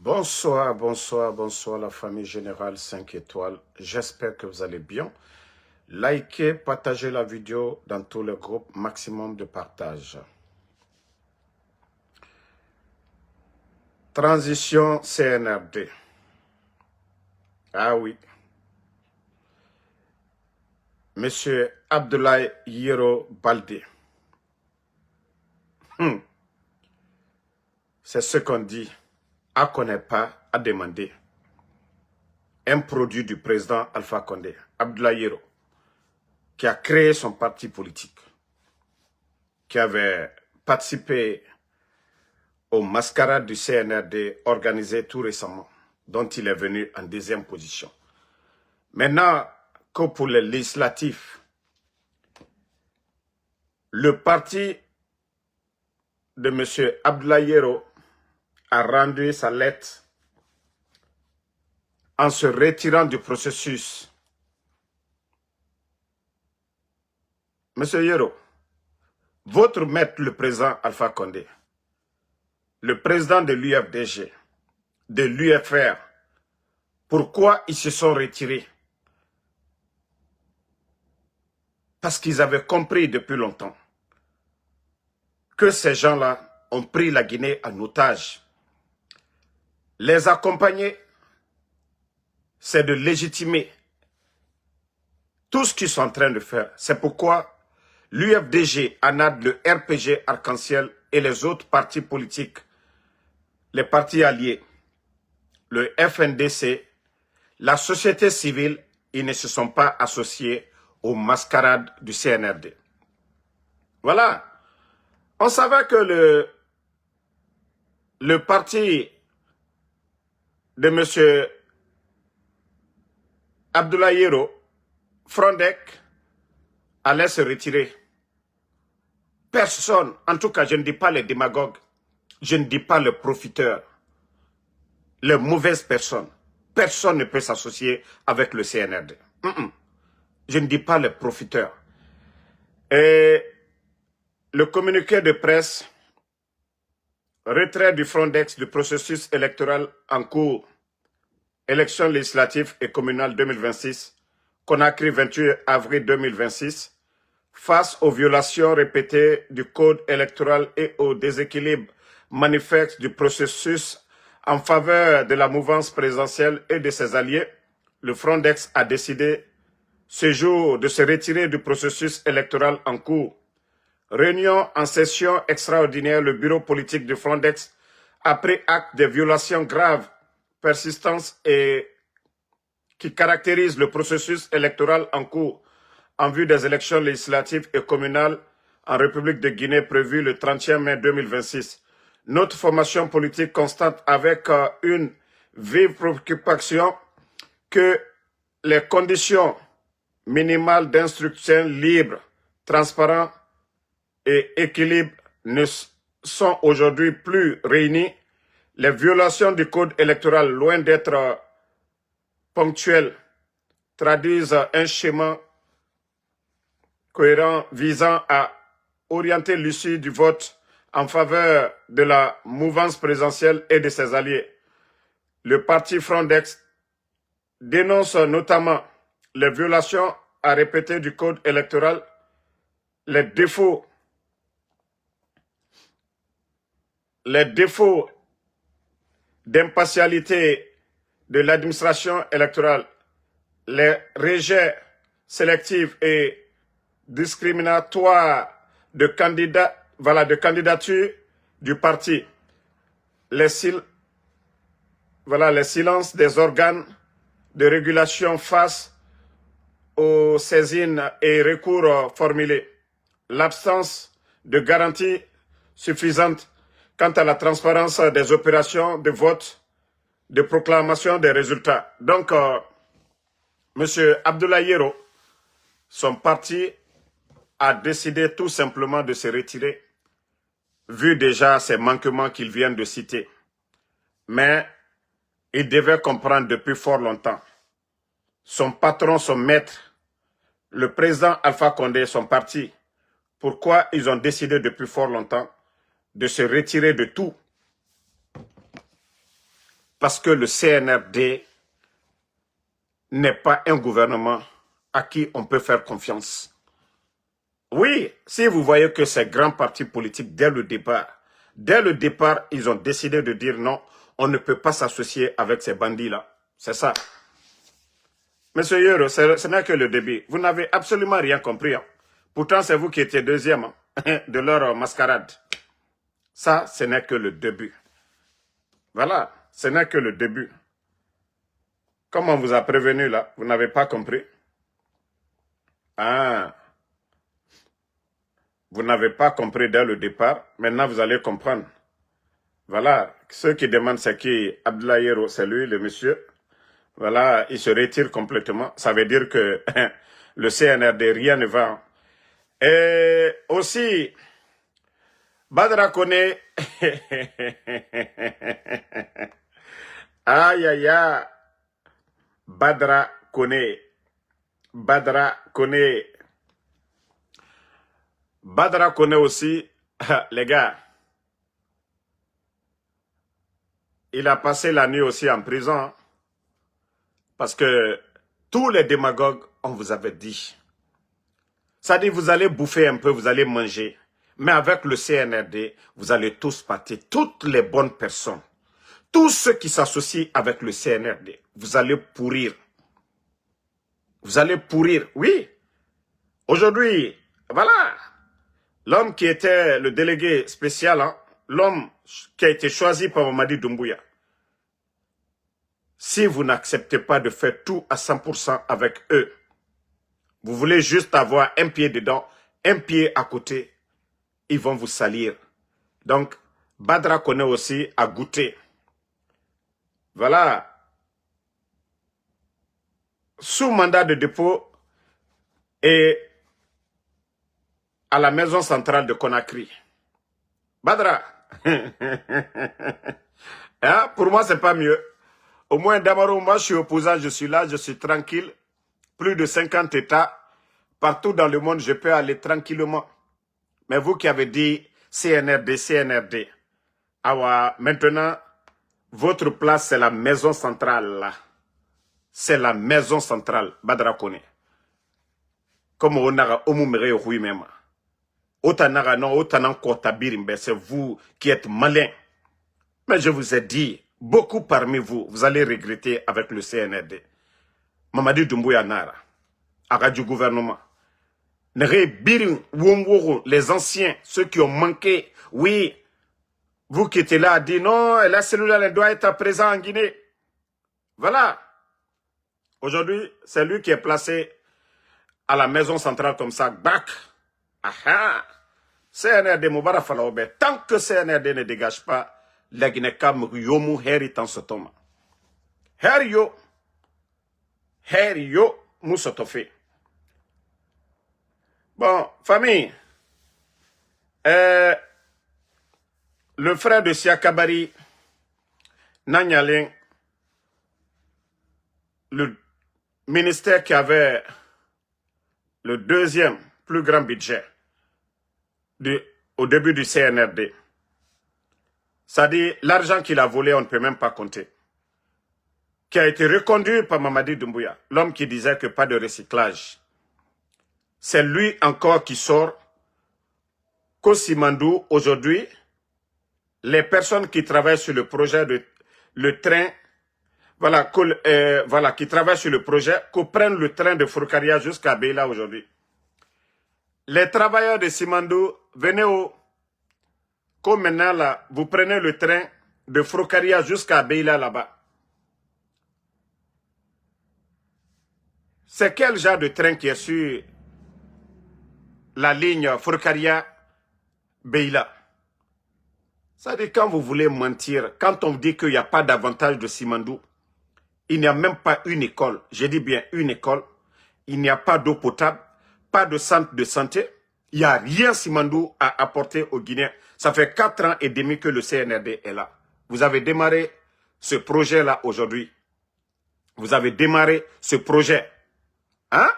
Bonsoir, bonsoir, bonsoir la famille générale 5 étoiles. J'espère que vous allez bien. Likez, partagez la vidéo dans tous les groupes, maximum de partage. Transition CNRD. Ah oui. Monsieur Abdoulaye Yero Baldé. C'est ce qu'on dit. À connaître pas, à demander. Un produit du président Alpha Condé, Abdoulaye Yero, qui a créé son parti politique, qui avait participé aux mascarades du CNRD organisées tout récemment, dont il est venu en deuxième position. Maintenant que pour les législatifs, le parti de M. Abdoulaye Yero a rendu sa lettre en se retirant du processus. Monsieur Yero, votre maître, le président Alpha Condé, le président de l'UFDG, de l'UFR, pourquoi ils se sont retirés? Parce qu'ils avaient compris depuis longtemps que ces gens-là ont pris la Guinée en otage. Les accompagner, c'est de légitimer tout ce qu'ils sont en train de faire. C'est pourquoi l'UFDG, ANAD, le RPG Arc-en-Ciel et les autres partis politiques, les partis alliés, le FNDC, la société civile, ils ne se sont pas associés aux mascarades du CNRD. Voilà. On savait que le parti de M. Abdoulaye Yero, Frondek, allait se retirer. Personne, en tout cas je ne dis pas les démagogues, je ne dis pas les profiteurs, les mauvaises personnes. Personne ne peut s'associer avec le CNRD. Je ne dis pas les profiteurs. Et le communiqué de presse, retrait du Frondex du processus électoral en cours, élections législatives et communales 2026, Conakry 28 avril 2026, face aux violations répétées du code électoral et au déséquilibre manifeste du processus en faveur de la mouvance présidentielle et de ses alliés, le Frondex a décidé ce jour de se retirer du processus électoral en cours. Réunion en session extraordinaire, le bureau politique du Frondex a pris acte des violations graves, persistantes et qui caractérisent le processus électoral en cours en vue des élections législatives et communales en République de Guinée prévues le 31 mai 2026. Notre formation politique constate avec une vive préoccupation que les conditions minimales d'instruction libre, transparent et équilibre ne sont aujourd'hui plus réunies. Les violations du code électoral, loin d'être ponctuelles, traduisent un schéma cohérent visant à orienter l'issue du vote en faveur de la mouvance présidentielle et de ses alliés. Le parti Frondex dénonce notamment les violations à répéter du code électoral, les défauts d'impartialité de l'administration électorale, les rejets sélectifs et discriminatoires de candidatures du parti, les silences des organes de régulation face aux saisines et recours formulés, l'absence de garanties suffisantes quant à la transparence des opérations de vote, de proclamation des résultats. Donc, M. Abdoulaye Yero, son parti a décidé tout simplement de se retirer, vu déjà ces manquements qu'il vient de citer. Mais il devait comprendre depuis fort longtemps. Son patron, son maître, le président Alpha Condé, son parti, pourquoi ils ont décidé depuis fort longtemps de se retirer de tout. Parce que le CNRD n'est pas un gouvernement à qui on peut faire confiance. Oui, si vous voyez que ces grands partis politiques, dès le départ, ils ont décidé de dire non, on ne peut pas s'associer avec ces bandits-là. C'est ça. Monsieur Yoro, ce n'est que le début. Vous n'avez absolument rien compris. Hein. Pourtant, c'est vous qui étiez deuxième hein, de leur mascarade. Ça, ce n'est que le début. Voilà, ce n'est que le début. Comme on vous a prévenu là, vous n'avez pas compris. Ah, vous n'avez pas compris dès le départ. Maintenant, vous allez comprendre. Voilà, ceux qui demandent c'est qui Abdoulaye Yero, c'est lui, le monsieur. Voilà, il se retire complètement. Ça veut dire que le CNRD, rien ne va. Et aussi, Badra Kone, aïe aïe aïe, Badra Kone, Badra Kone, Badra Kone aussi, les gars, il a passé la nuit aussi en prison, hein, parce que tous les démagogues, on vous avait dit. Ça dit, vous allez bouffer un peu, vous allez manger. Mais avec le CNRD, vous allez tous partir. Toutes les bonnes personnes, tous ceux qui s'associent avec le CNRD, vous allez pourrir. Vous allez pourrir, oui. Aujourd'hui, voilà, l'homme qui était le délégué spécial, hein, l'homme qui a été choisi par Mamadi Doumbouya. Si vous n'acceptez pas de faire tout à 100% avec eux, vous voulez juste avoir un pied dedans, un pied à côté, ils vont vous salir. Donc, Badra Kone aussi a goûté. Voilà. Sous mandat de dépôt et à la maison centrale de Conakry. Badra. Hein? Pour moi, c'est pas mieux. Au moins, Damaro, moi, je suis opposant, je suis là, je suis tranquille. Plus de 50 États. Partout dans le monde, je peux aller tranquillement. Mais vous qui avez dit CNRD, CNRD. Ah, maintenant, votre place, c'est la maison centrale, là. C'est la maison centrale, Badra Kone. Comme on a omumere oui même. Otanaga non, otanan kotabirimbe, c'est vous qui êtes malin. Mais je vous ai dit, beaucoup parmi vous, vous allez regretter avec le CNRD. Mamadi Doumbouya Nara, à du gouvernement. Les anciens, ceux qui ont manqué, oui, vous qui étiez là, dit non, la cellule elle doit être présente en Guinée. Voilà. Aujourd'hui, c'est lui qui est placé à la maison centrale comme ça. Bac. Aha. CNRD Moubara Falaobe. Tant que CNRD ne dégage pas, la Guinée kam yomu heri tan sotoma. Her yo, moussotofe. Bon, famille, le frère de Siakabari, Nanyalen, le ministère qui avait le deuxième plus grand budget au début du CNRD. Ça dit, l'argent qu'il a volé, on ne peut même pas compter. Qui a été reconduit par Mamadi Doumbouya, l'homme qui disait que pas de recyclage. C'est lui encore qui sort qu'Osimandou, aujourd'hui, les personnes qui travaillent sur le projet de le train, voilà, qui travaillent sur le projet, qu'on prenne le train de Foucaria jusqu'à Beila aujourd'hui. Les travailleurs de Simandou, venez comme maintenant là, vous prenez le train de Foucaria jusqu'à Beila là-bas. C'est quel genre de train qui est sur la ligne Foucaria-Beila? Ça dit quand vous voulez mentir, quand on dit qu'il n'y a pas d'avantage de Simandou, il n'y a même pas une école, je dis bien une école, il n'y a pas d'eau potable, pas de centre de santé, il n'y a rien Simandou à apporter aux Guinéens. Ça fait 4 ans et demi que le CNRD est là. Vous avez démarré ce projet-là aujourd'hui. Vous avez démarré ce projet. Hein?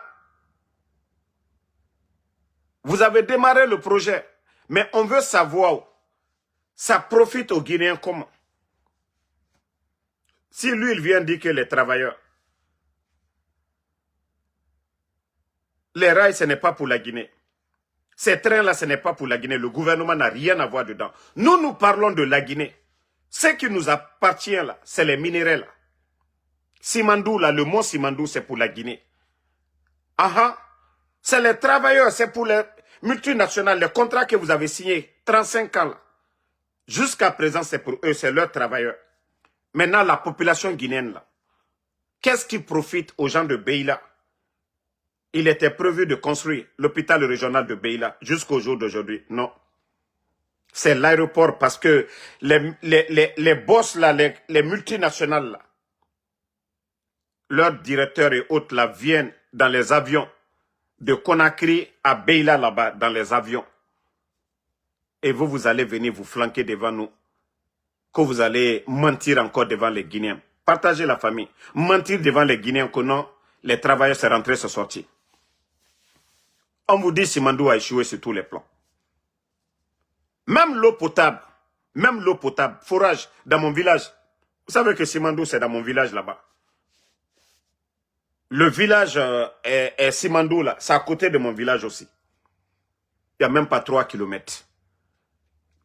Vous avez démarré le projet. Mais on veut savoir, ça profite aux Guinéens comment? Si lui, il vient dire que les travailleurs, les rails, ce n'est pas pour la Guinée. Ces trains-là, ce n'est pas pour la Guinée. Le gouvernement n'a rien à voir dedans. Nous, nous parlons de la Guinée. Ce qui nous appartient là, c'est les minéraux là. Simandou là, le mont Simandou, c'est pour la Guinée. Ah, c'est les travailleurs, c'est pour les multinationales, les contrats que vous avez signés, 35 ans là. Jusqu'à présent, c'est pour eux, c'est leurs travailleurs. Maintenant, la population guinéenne là, qu'est-ce qui profite aux gens de Beila? Il était prévu de construire l'hôpital régional de Beila jusqu'au jour d'aujourd'hui. Non. C'est l'aéroport parce que les boss là, les multinationales là, leurs directeurs et autres là viennent dans les avions de Conakry à Beila là-bas, dans les avions. Et vous, vous allez venir vous flanquer devant nous. Que vous allez mentir encore devant les Guinéens. Partagez la famille. Mentir devant les Guinéens que non, les travailleurs sont rentrés, sont sortis. On vous dit Simandou a échoué sur tous les plans. Même l'eau potable, forage dans mon village. Vous savez que Simandou, c'est dans mon village là-bas. Le village est Simandou là, c'est à côté de mon village aussi. Il n'y a même pas 3 kilomètres.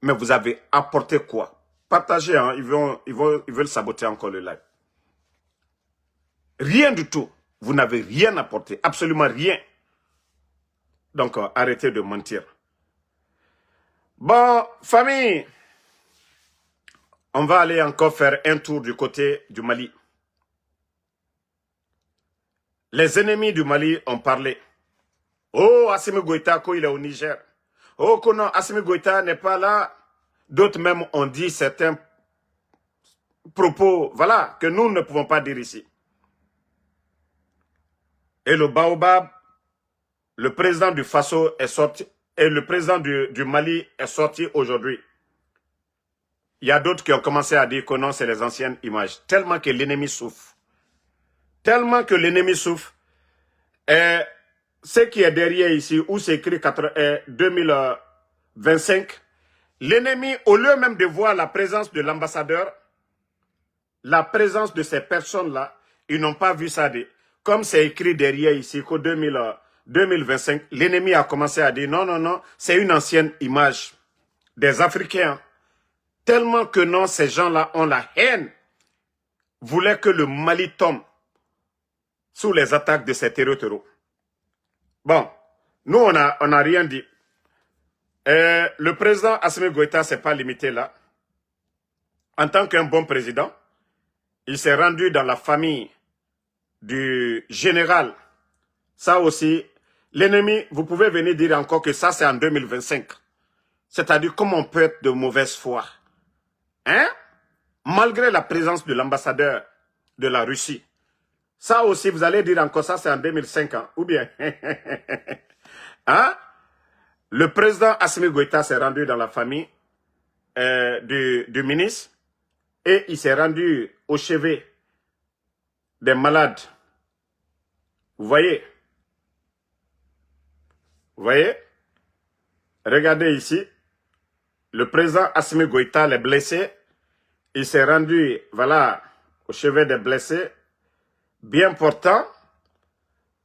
Mais vous avez apporté quoi? Partagez, hein, ils veulent saboter encore le live. Rien du tout. Vous n'avez rien apporté, absolument rien. Donc, arrêtez de mentir. Bon, famille, on va aller encore faire un tour du côté du Mali. Les ennemis du Mali ont parlé. Oh, Assimi Goïta, il est au Niger. Oh, que non, Assimi Goïta n'est pas là. D'autres même ont dit certains propos, voilà, que nous ne pouvons pas dire ici. Et le Baobab, le président du Faso est sorti, et le président du Mali est sorti aujourd'hui. Il y a d'autres qui ont commencé à dire que non, c'est les anciennes images. Tellement que l'ennemi souffre. Tellement que l'ennemi souffre. Et ce qui est derrière ici, où c'est écrit 2025, l'ennemi, au lieu même de voir la présence de l'ambassadeur, la présence de ces personnes-là, ils n'ont pas vu ça. Comme c'est écrit derrière ici, qu'au 2025, l'ennemi a commencé à dire non, non, non, c'est une ancienne image des Africains. Tellement que non, ces gens-là ont la haine, voulaient que le Mali tombe sous les attaques de ces terreaux. Bon, nous, on a rien dit. Le président Assimi Goïta ne s'est pas limité là. En tant qu'un bon président, il s'est rendu dans la famille du général. Ça aussi, l'ennemi, vous pouvez venir dire encore que ça, c'est en 2025. C'est-à-dire comment on peut être de mauvaise foi. Hein? Malgré la présence de l'ambassadeur de la Russie. Ça aussi, vous allez dire encore ça, c'est en 2005, hein? Ou bien? Hein? Le président Assimi Goïta s'est rendu dans la famille du ministre et il s'est rendu au chevet des malades. Vous voyez? Vous voyez? Regardez ici. Le président Assimi Goïta, les blessés, il s'est rendu, voilà, au chevet des blessés, bien portant.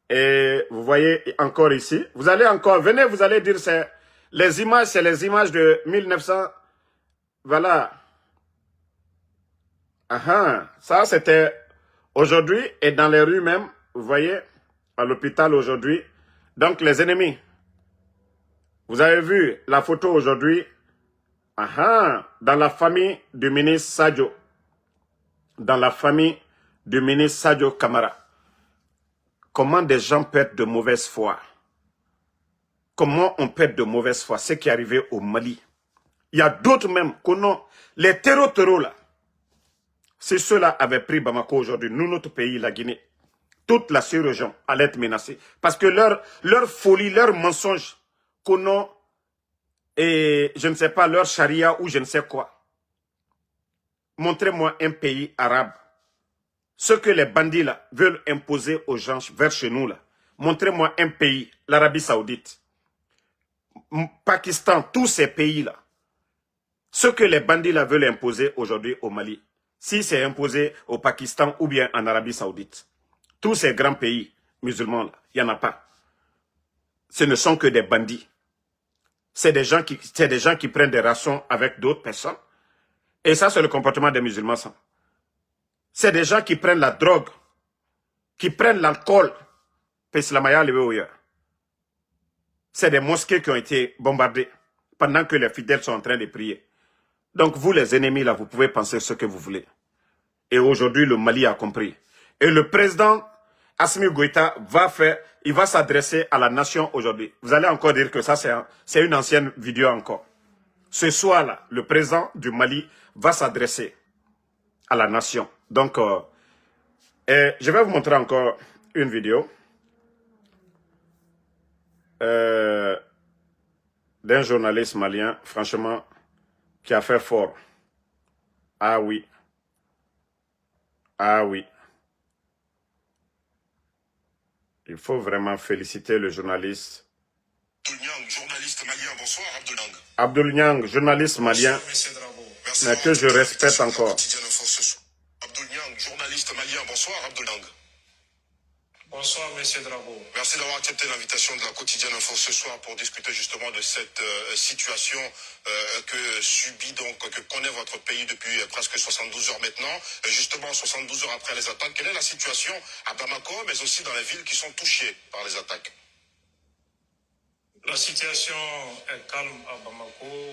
Et vous voyez encore ici. Vous allez encore, venez, vous allez dire, c'est les images de 1900. Voilà. Ça, c'était aujourd'hui et dans les rues même, vous voyez, à l'hôpital aujourd'hui. Donc, les ennemis. Vous avez vu la photo aujourd'hui. Dans la famille du ministre Sadio. Dans la famille du ministre Sadio Kamara. Comment des gens perdent de mauvaise foi? Comment on perd de mauvaise foi? Ce qui est arrivé au Mali. Il y a d'autres même, les terreaux là. Si ceux-là avaient pris Bamako aujourd'hui, nous, notre pays, la Guinée, toute la sous-région allait être menacée. Parce que leur folie, leur mensonge, et je ne sais pas, leur charia ou je ne sais quoi. Montrez-moi un pays arabe. Ce que les bandits là veulent imposer aux gens vers chez nous là. Montrez-moi un pays, l'Arabie Saoudite, Pakistan, tous ces pays là. Ce que les bandits là veulent imposer aujourd'hui au Mali, si c'est imposé au Pakistan ou bien en Arabie Saoudite. Tous ces grands pays musulmans, il n'y en a pas. Ce ne sont que des bandits. C'est des gens qui prennent des rations avec d'autres personnes. Et ça, c'est le comportement des musulmans. C'est des gens qui prennent la drogue, qui prennent l'alcool. C'est des mosquées qui ont été bombardées pendant que les fidèles sont en train de prier. Donc vous, les ennemis, là, vous pouvez penser ce que vous voulez. Et aujourd'hui, le Mali a compris. Et le président Assimi Goïta il va s'adresser à la nation aujourd'hui. Vous allez encore dire que ça, c'est une ancienne vidéo encore. Ce soir-là, le président du Mali va s'adresser à la nation. Donc, je vais vous montrer encore une vidéo d'un journaliste malien, franchement, qui a fait fort. Ah oui. Ah oui. Il faut vraiment féliciter le journaliste. Abdoul Niang, journaliste malien, bonsoir Abdoul Niang. Abdoul Niang, journaliste malien, mais que je respecte encore. Abdoul Niang, journaliste malien, bonsoir Abdoul Niang. Bonsoir, Monsieur Drago. Merci d'avoir accepté l'invitation de la quotidienne Info ce soir pour discuter justement de cette situation que connaît votre pays depuis presque 72 heures maintenant. Justement, 72 heures après les attaques, quelle est la situation à Bamako, mais aussi dans les villes qui sont touchées par les attaques? La situation est calme à Bamako,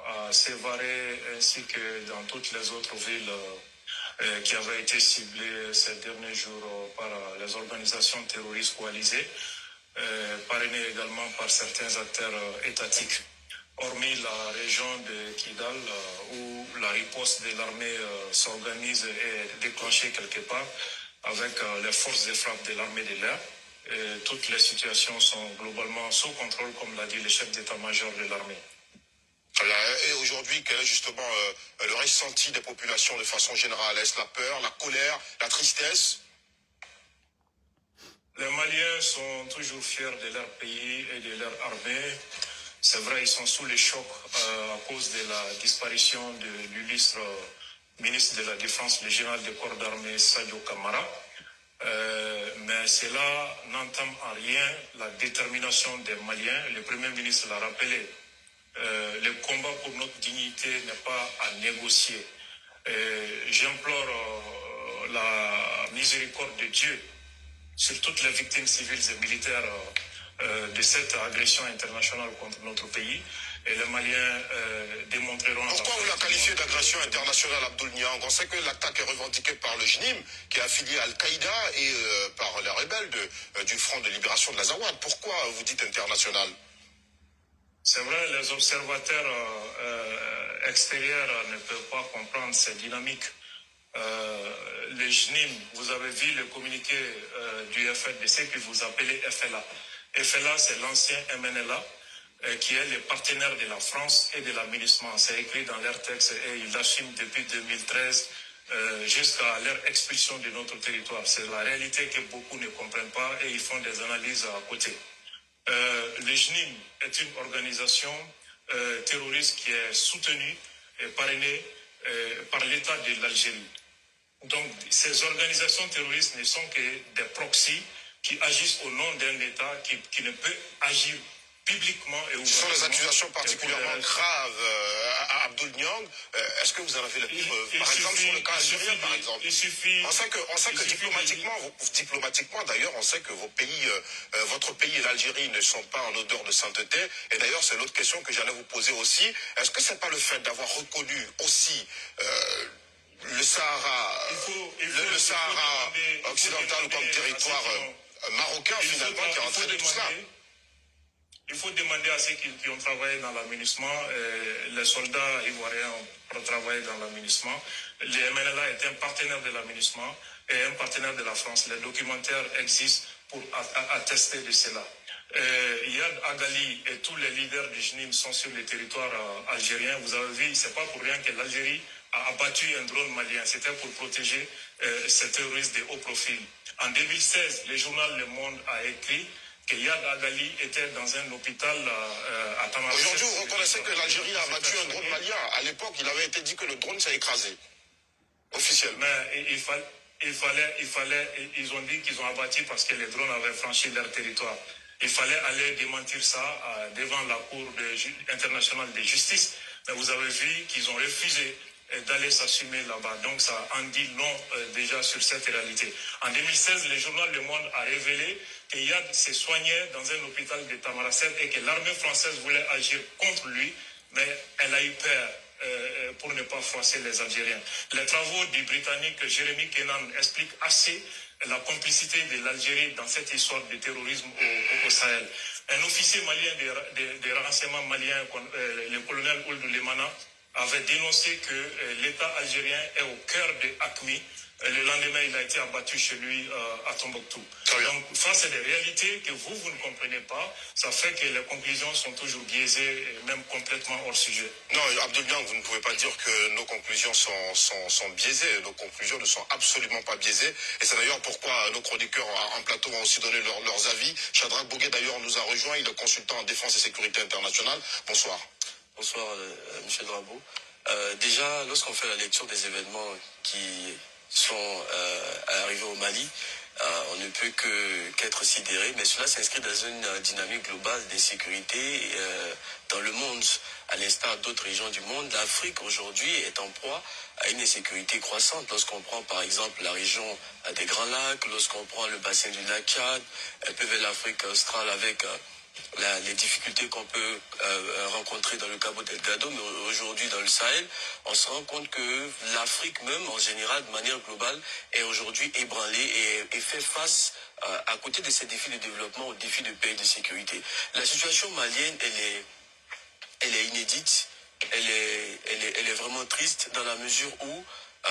à Sévaré, ainsi que dans toutes les autres villes qui avaient été ciblées ces derniers jours par les organisations terroristes coalisées, parrainées également par certains acteurs étatiques. Hormis la région de Kidal, où la riposte de l'armée s'organise et est déclenchée quelque part avec les forces de frappe de l'armée de l'air. Toutes les situations sont globalement sous contrôle, comme l'a dit le chef d'état-major de l'armée. Et aujourd'hui, quel est justement le ressenti des populations de façon générale? Est-ce la peur, la colère, la tristesse? Les Maliens sont toujours fiers de leur pays et de leur armée. C'est vrai, ils sont sous le choc à cause de la disparition de l'illustre ministre de la Défense, le général de corps d'armée Sadio Kamara. Mais cela n'entame en rien la détermination des Maliens. Le Premier ministre l'a rappelé. Le combat pour notre dignité n'est pas à négocier. J'implore la miséricorde de Dieu sur toutes les victimes civiles et militaires de cette agression internationale contre notre pays. Et les Maliens démontreront... Pourquoi vous la qualifiez d'agression internationale, Abdoul Niang? On sait que l'attaque est revendiquée par le JNIM, qui est affilié à Al-Qaïda, et par les rebelles du Front de libération de l'Azawad. Pourquoi vous dites international? C'est vrai, les observateurs extérieurs ne peuvent pas comprendre cette dynamique. Le JNIM, vous avez vu le communiqué du FRDC que vous appelez FLA. FLA, c'est l'ancien MNLA, qui est le partenaire de la France et de l'aménagement. C'est écrit dans leur texte et ils l'assument depuis 2013 jusqu'à leur expulsion de notre territoire. C'est la réalité que beaucoup ne comprennent pas et ils font des analyses à côté. Le JNIM est une organisation terroriste qui est soutenue et parrainée par l'État de l'Algérie. Donc, ces organisations terroristes ne sont que des proxys qui agissent au nom d'un État qui ne peut agir publiquement et ouvertement. Ce sont des accusations particulièrement graves à Abdoul Niang. Est-ce que vous en avez les preuves? Par exemple, sur le cas algérien, par exemple. On sait que diplomatiquement, d'ailleurs, on sait que votre pays et l'Algérie ne sont pas en odeur de sainteté. Et d'ailleurs, c'est l'autre question que j'allais vous poser aussi. Est-ce que c'est pas le fait d'avoir reconnu aussi le Sahara, le Sahara occidental comme territoire marocain, finalement, qui a entraîné tout cela? Il faut demander à ceux qui ont travaillé dans l'aménagement, les soldats ivoiriens ont travaillé dans l'aménagement. Le MNLA est un partenaire de l'aménagement et un partenaire de la France. Les documentaires existent pour attester de cela. Yad Agali et tous les leaders du JNIM sont sur le territoire algérien. Vous avez vu, c'est pas pour rien que l'Algérie a abattu un drone malien. C'était pour protéger ces terroristes de haut profil. En 2016, le journal Le Monde a écrit que Yad Agali était dans un hôpital à Tamaracet. Aujourd'hui, vous reconnaissez que l'Algérie a abattu un drone malien. À l'époque, il avait été dit que le drone s'est écrasé. Officiel. Mais ils ont dit qu'ils ont abattu parce que les drones avaient franchi leur territoire. Il fallait aller démentir ça devant la Cour internationale de justice. Mais vous avez vu qu'ils ont refusé d'aller s'assumer là-bas. Donc ça en dit long déjà sur cette réalité. En 2016, le journal Le Monde a révélé qu'Iyad s'est soigné dans un hôpital de Tamaracet et que l'armée française voulait agir contre lui, mais elle a eu peur pour ne pas froisser les Algériens. Les travaux du Britannique Jeremy Kennan expliquent assez la complicité de l'Algérie dans cette histoire de terrorisme au Sahel. Un officier malien des renseignements maliens, le colonel Ould Lemana, avait dénoncé que l'État algérien est au cœur de AQMI. Le lendemain, il a été abattu chez lui à Tombouctou. Donc, face à des réalités que vous ne comprenez pas, ça fait que les conclusions sont toujours biaisées et même complètement hors sujet. Non, Abdoul Niang, vous ne pouvez pas dire que nos conclusions sont biaisées. Nos conclusions ne sont absolument pas biaisées. Et c'est d'ailleurs pourquoi nos chroniqueurs en plateau ont aussi donné leurs avis. Shadrach Bouguet, d'ailleurs, nous a rejoint. Il est consultant en défense et sécurité internationale. Bonsoir. Bonsoir, M. Drabo. Déjà, lorsqu'on fait la lecture des événements qui sont arrivés au Mali, on ne peut qu'être sidéré, mais cela s'inscrit dans une dynamique globale d'insécurité dans le monde. À l'instar d'autres régions du monde, l'Afrique aujourd'hui est en proie à une insécurité croissante. Lorsqu'on prend par exemple la région des Grands Lacs, lorsqu'on prend le bassin du lac Tchad, un peu vers l'Afrique australe avec les difficultés qu'on peut rencontrer dans le Cabo Delgado, mais aujourd'hui dans le Sahel, on se rend compte que l'Afrique même, en général, de manière globale, est aujourd'hui ébranlée et fait face, à côté de ces défis de développement, aux défis de paix et de sécurité. La situation malienne, elle est inédite, elle est vraiment triste dans la mesure où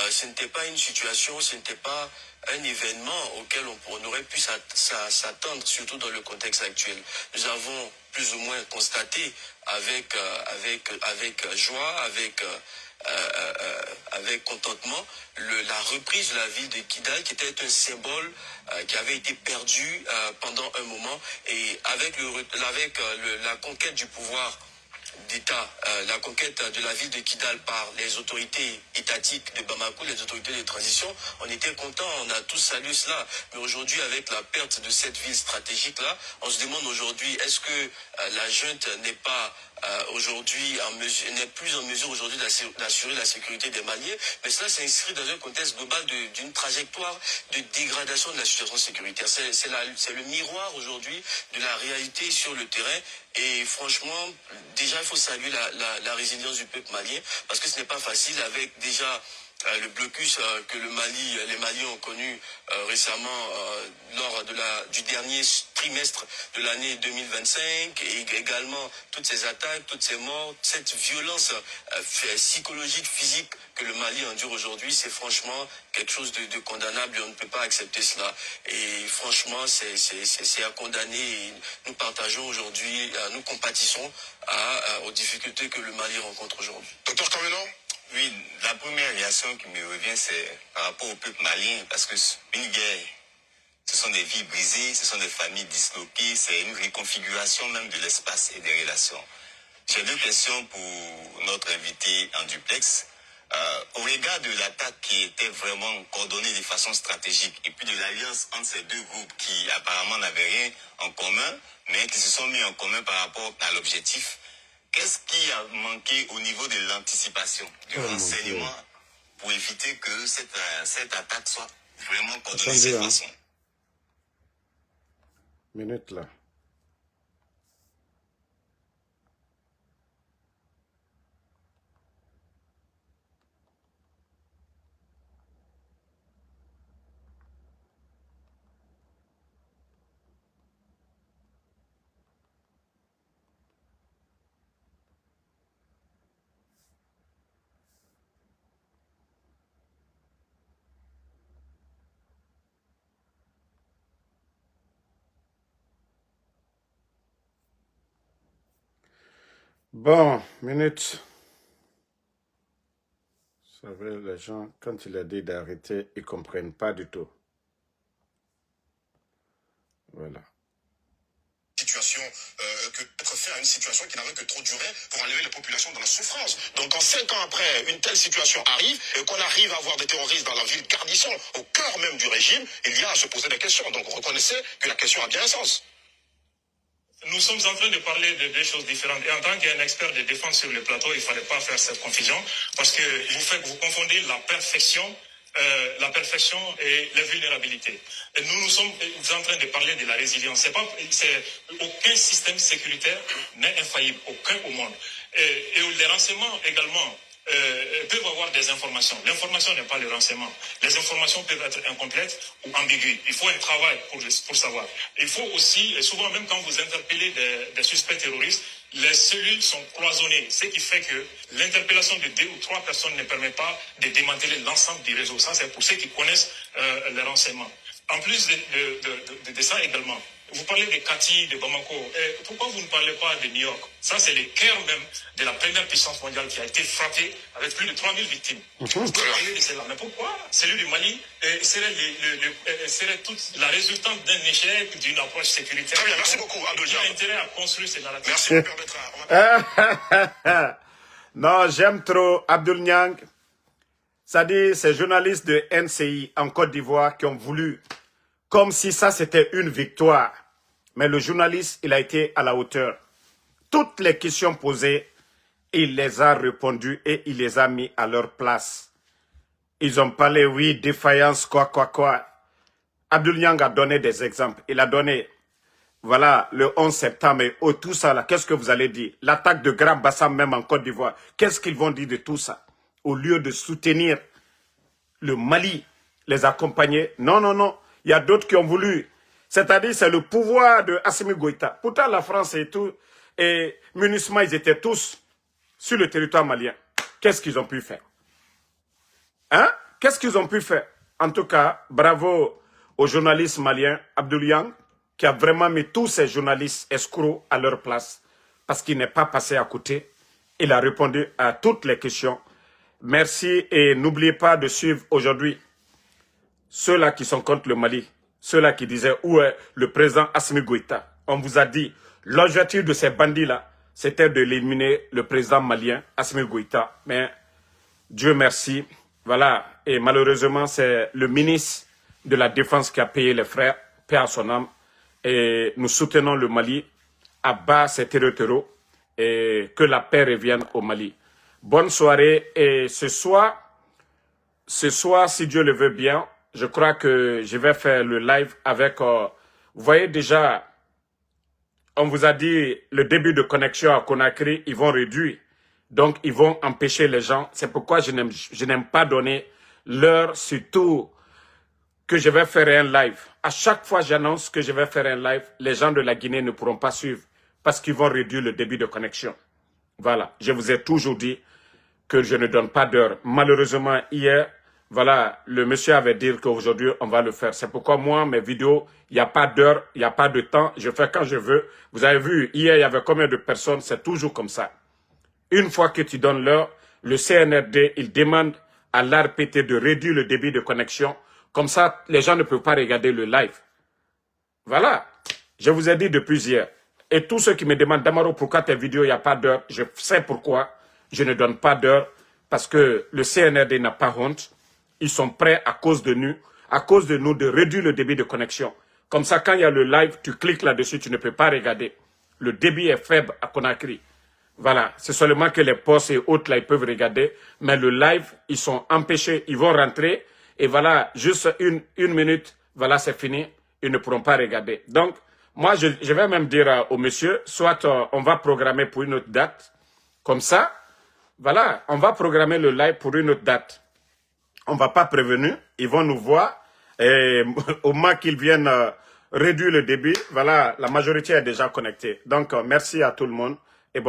ce n'était pas une situation, ce n'était pas un événement auquel on aurait pu s'attendre, surtout dans le contexte actuel. Nous avons plus ou moins constaté avec joie, avec contentement, la reprise de la ville de Kidal, qui était un symbole qui avait été perdu pendant un moment, et avec la conquête du pouvoir d'État, la conquête de la ville de Kidal par les autorités étatiques de Bamako, les autorités de transition, on était contents, on a tous salué cela. Mais aujourd'hui, avec la perte de cette ville stratégique-là, on se demande aujourd'hui, est-ce que la junte n'est pas aujourd'hui n'est plus en mesure aujourd'hui d'assurer la sécurité des Maliens, mais cela s'inscrit dans un contexte global d'une trajectoire de dégradation de la situation sécuritaire. C'est le miroir aujourd'hui de la réalité sur le terrain. Et franchement, déjà, il faut saluer la résilience du peuple malien, parce que ce n'est pas facile avec déjà le blocus que les Maliens ont connu récemment lors du dernier trimestre de l'année 2025, et également toutes ces attaques, toutes ces morts, cette violence psychologique, physique que le Mali endure aujourd'hui, c'est franchement quelque chose de condamnable, et on ne peut pas accepter cela. Et franchement, c'est à condamner, et nous partageons aujourd'hui, nous compatissons aux difficultés que le Mali rencontre aujourd'hui. Docteur Kameno? Oui, la première réaction qui me revient, c'est par rapport au peuple malien, parce que une guerre, ce sont des vies brisées, ce sont des familles disloquées, c'est une reconfiguration même de l'espace et des relations. J'ai deux questions pour notre invité en duplex. Au regard de l'attaque qui était vraiment coordonnée de façon stratégique, et puis de l'alliance entre ces deux groupes qui apparemment n'avaient rien en commun, mais qui se sont mis en commun par rapport à l'objectif, qu'est-ce qui a manqué au niveau de l'anticipation, du renseignement, pour éviter que cette attaque soit vraiment coordonnée de cette façon? Minute là. Bon, minute. Vous savez, les gens, quand il a dit d'arrêter, ils ne comprennent pas du tout. Voilà. Situation que être fait à une situation qui n'avait que trop duré pour enlever les populations dans la souffrance. Donc en 5 ans après, une telle situation arrive et qu'on arrive à avoir des terroristes dans la ville Garnison, au cœur même du régime, il y a à se poser des questions. Donc reconnaissez que la question a bien un sens. Nous sommes en train de parler de deux choses différentes. Et en tant qu'un expert de défense sur le plateau, il ne fallait pas faire cette confusion parce que vous confondez la perfection et la vulnérabilité. Et nous sommes en train de parler de la résilience. Aucun système sécuritaire n'est infaillible, aucun au monde. Et les renseignements également peuvent avoir des informations. L'information n'est pas le renseignement. Les informations peuvent être incomplètes ou ambiguës. Il faut un travail pour savoir. Il faut aussi, et souvent même quand vous interpellez des suspects terroristes, les cellules sont cloisonnées, ce qui fait que l'interpellation de 2 ou 3 personnes ne permet pas de démanteler l'ensemble du réseau. Ça, c'est pour ceux qui connaissent les renseignements. En plus de ça également, vous parlez de Kati, de Bamako. Et pourquoi vous ne parlez pas de New York? Ça, c'est le cœur même de la première puissance mondiale qui a été frappée avec plus de 3000 victimes. Vous parlez de cela. Mais pourquoi celui du Mali serait toute la résultante d'un échec, d'une approche sécuritaire? Très bien, merci beaucoup, Abdou Niang. Il y a intérêt à construire ces narratifs. Merci, mon père Bertrand. Non, j'aime trop Abdoul Niang. Ça dit, ces journalistes de NCI en Côte d'Ivoire qui ont voulu, comme si ça c'était une victoire. Mais le journaliste, il a été à la hauteur. Toutes les questions posées, il les a répondues et il les a mis à leur place. Ils ont parlé, oui, défaillance, quoi. Abdoul Niang a donné des exemples. Il a donné, voilà, le 11 septembre et tout ça là, qu'est-ce que vous allez dire? L'attaque de Grand Bassam même en Côte d'Ivoire, qu'est-ce qu'ils vont dire de tout ça? Au lieu de soutenir le Mali, les accompagner. Non. Il y a d'autres qui ont voulu. C'est-à-dire, c'est le pouvoir de Assimi Goïta. Pourtant, la France et tout, et MINUSMA, ils étaient tous sur le territoire malien. Qu'est-ce qu'ils ont pu faire? Hein? Qu'est-ce qu'ils ont pu faire? En tout cas, bravo au journaliste malien Abdoul Niang, qui a vraiment mis tous ces journalistes escrocs à leur place, parce qu'il n'est pas passé à côté. Il a répondu à toutes les questions. Merci et n'oubliez pas de suivre aujourd'hui ceux-là qui sont contre le Mali, ceux-là qui disaient où est le président Assimi Goïta. On vous a dit, l'objectif de ces bandits-là, c'était de l'éliminer le président malien Assimi Goïta. Mais Dieu merci, voilà. Et malheureusement, c'est le ministre de la Défense qui a payé les frères, paix à son âme. Et nous soutenons le Mali à bas ces terreaux et que la paix revienne au Mali. Bonne soirée et ce soir, si Dieu le veut bien, je crois que je vais faire le live avec, vous voyez déjà, on vous a dit le début de connexion à Conakry, ils vont réduire. Donc, ils vont empêcher les gens. C'est pourquoi je n'aime pas donner l'heure, surtout que je vais faire un live. À chaque fois j'annonce que je vais faire un live, les gens de la Guinée ne pourront pas suivre parce qu'ils vont réduire le débit de connexion. Voilà, je vous ai toujours dit que je ne donne pas d'heure. Malheureusement, hier, voilà, le monsieur avait dit qu'aujourd'hui, on va le faire. C'est pourquoi moi, mes vidéos, il n'y a pas d'heure, il n'y a pas de temps. Je fais quand je veux. Vous avez vu, hier, il y avait combien de personnes? C'est toujours comme ça. Une fois que tu donnes l'heure, le CNRD, il demande à l'ARPT de réduire le débit de connexion. Comme ça, les gens ne peuvent pas regarder le live. Voilà. Je vous ai dit depuis hier. Et tous ceux qui me demandent, Damaro, pourquoi tes vidéos, il n'y a pas d'heure? Je sais pourquoi je ne donne pas d'heure. Parce que le CNRD n'a pas honte. Ils sont prêts à cause de nous, de réduire le débit de connexion. Comme ça, quand il y a le live, tu cliques là-dessus, tu ne peux pas regarder. Le débit est faible à Conakry. Voilà, c'est seulement que les postes et autres, là, ils peuvent regarder. Mais le live, ils sont empêchés, ils vont rentrer. Et voilà, juste une minute, voilà, c'est fini. Ils ne pourront pas regarder. Donc, moi, je vais même dire au monsieur, soit on va programmer pour une autre date. Comme ça, voilà, on va programmer le live pour une autre date. On ne va pas prévenir, ils vont nous voir. Et au moins qu'ils viennent réduire le débit, voilà, la majorité est déjà connectée. Donc, merci à tout le monde.